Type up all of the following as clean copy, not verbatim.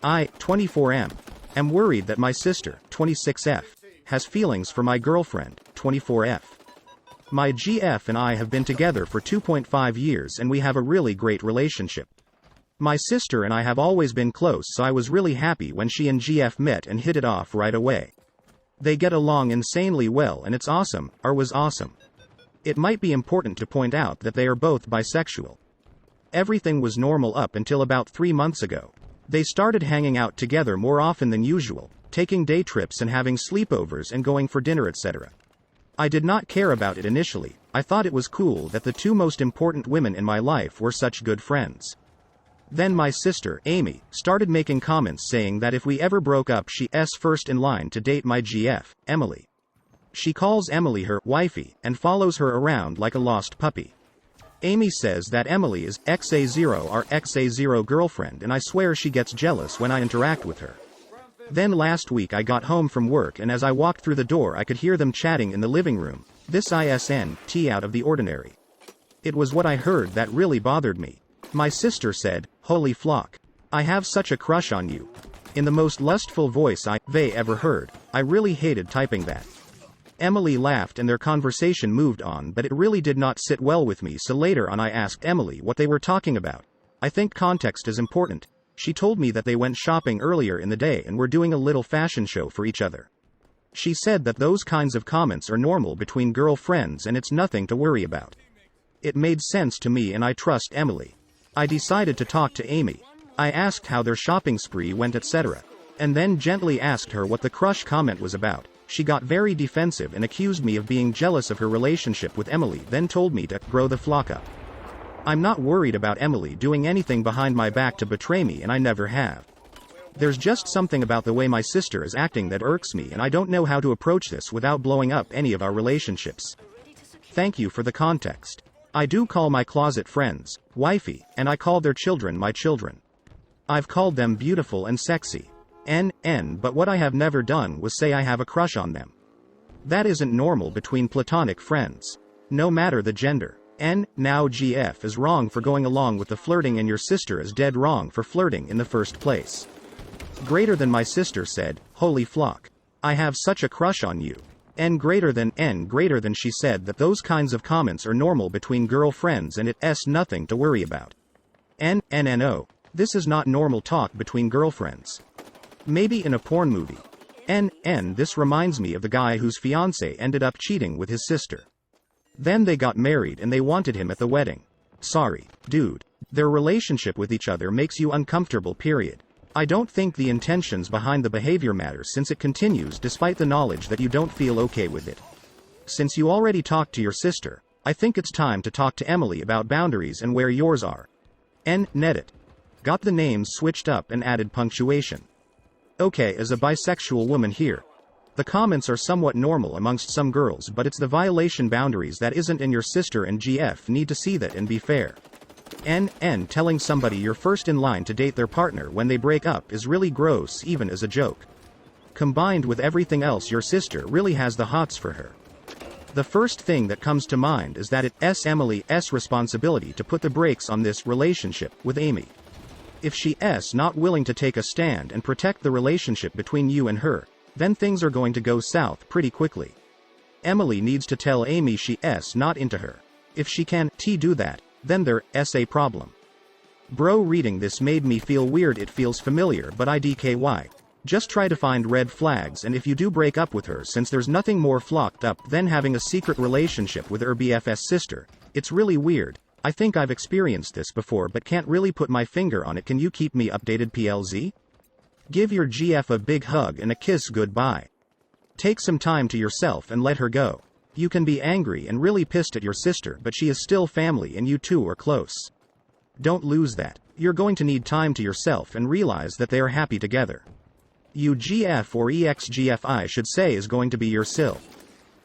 I, 24M, am worried that my sister, 26F, has feelings for my girlfriend, 24F. My GF and I have been together for 2.5 years and we have a really great relationship. My sister and I have always been close, so I was really happy when she and GF met and hit it off right away. They get along insanely well and it's awesome, or was awesome. It might be important to point out that they are both bisexual. Everything was normal up until about 3 months ago. They started hanging out together more often than usual, taking day trips and having sleepovers and going for dinner, etc. I did not care about it initially. I thought it was cool that the two most important women in my life were such good friends. Then my sister, Amy, started making comments saying that if we ever broke up she's first in line to date my GF, Emily. She calls Emily her wifey and follows her around like a lost puppy. Amy says that Emily is XA0 or XA0 girlfriend, and I swear she gets jealous when I interact with her. Then last week I got home from work and as I walked through the door I could hear them chatting in the living room. This isn't out of the ordinary. It was what I heard that really bothered me. My sister said, "Holy flock. I have such a crush on you." In the most lustful voice they ever heard. I really hated typing that. Emily laughed and their conversation moved on, but it really did not sit well with me, so later on I asked Emily what they were talking about. I think context is important. She told me that they went shopping earlier in the day and were doing a little fashion show for each other. She said that those kinds of comments are normal between girlfriends and it's nothing to worry about. It made sense to me and I trust Emily. I decided to talk to Amy. I asked how their shopping spree went, etc. And then gently asked her what the crush comment was about. She got very defensive and accused me of being jealous of her relationship with Emily, then told me to grow the flock up. I'm not worried about Emily doing anything behind my back to betray me, and I never have. There's just something about the way my sister is acting that irks me, and I don't know how to approach this without blowing up any of our relationships. Thank you for the context. I do call my closet friends wifey, and I call their children my children. I've called them beautiful and sexy. But what I have never done was say I have a crush on them. That isn't normal between platonic friends. No matter the gender. Now GF is wrong for going along with the flirting and your sister is dead wrong for flirting in the first place. Greater than my sister said, "Holy flock. I have such a crush on you." Greater than she said that those kinds of comments are normal between girlfriends and it's nothing to worry about. No. This is not normal talk between girlfriends. Maybe in a porn movie. This reminds me of the guy whose fiancé ended up cheating with his sister. Then they got married and they wanted him at the wedding. Sorry, dude. Their relationship with each other makes you uncomfortable, period. I don't think the intentions behind the behavior matter since it continues despite the knowledge that you don't feel okay with it. Since you already talked to your sister, I think it's time to talk to Emily about boundaries and where yours are. Net it. Got the names switched up and added punctuation. Okay, as a bisexual woman here. The comments are somewhat normal amongst some girls, but it's the violation boundaries that isn't, and your sister and GF need to see that and be fair. Telling somebody you're first in line to date their partner when they break up is really gross even as a joke. Combined with everything else, your sister really has the hots for her. The first thing that comes to mind is that it's Emily's responsibility to put the brakes on this relationship with Amy. If she's not willing to take a stand and protect the relationship between you and her, then things are going to go south pretty quickly. Emily needs to tell Amy she's not into her. If she can do that, then there's a problem. Bro, reading this made me feel weird. It feels familiar, but IDKY. Just try to find red flags, and if you do break up with her, since there's nothing more flocked up than having a secret relationship with her BFS sister, it's really weird. I think I've experienced this before but can't really put my finger on it. Can you keep me updated, PLZ? Give your GF a big hug and a kiss goodbye. Take some time to yourself and let her go. You can be angry and really pissed at your sister, but she is still family and you two are close. Don't lose that. You're going to need time to yourself and realize that they are happy together. You GF, or EXGF I should say, is going to be your SIL.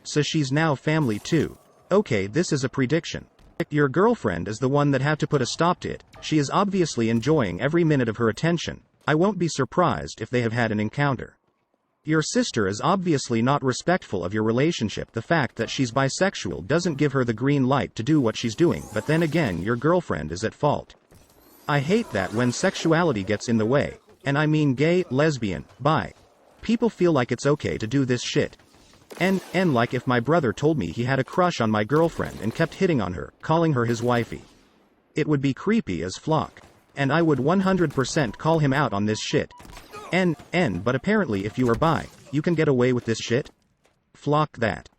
So she's now family too. Okay, this is a prediction. Your girlfriend is the one that had to put a stop to it. She is obviously enjoying every minute of her attention. I won't be surprised if they have had an encounter. Your sister is obviously not respectful of your relationship. The fact that she's bisexual doesn't give her the green light to do what she's doing, but then again, your girlfriend is at fault. I hate that when sexuality gets in the way. And I mean gay, lesbian, bi. People feel like it's okay to do this shit. And like if my brother told me he had a crush on my girlfriend and kept hitting on her, calling her his wifey. It would be creepy as flock. And I would 100% call him out on this shit. But apparently if you are bi, you can get away with this shit? Flock that.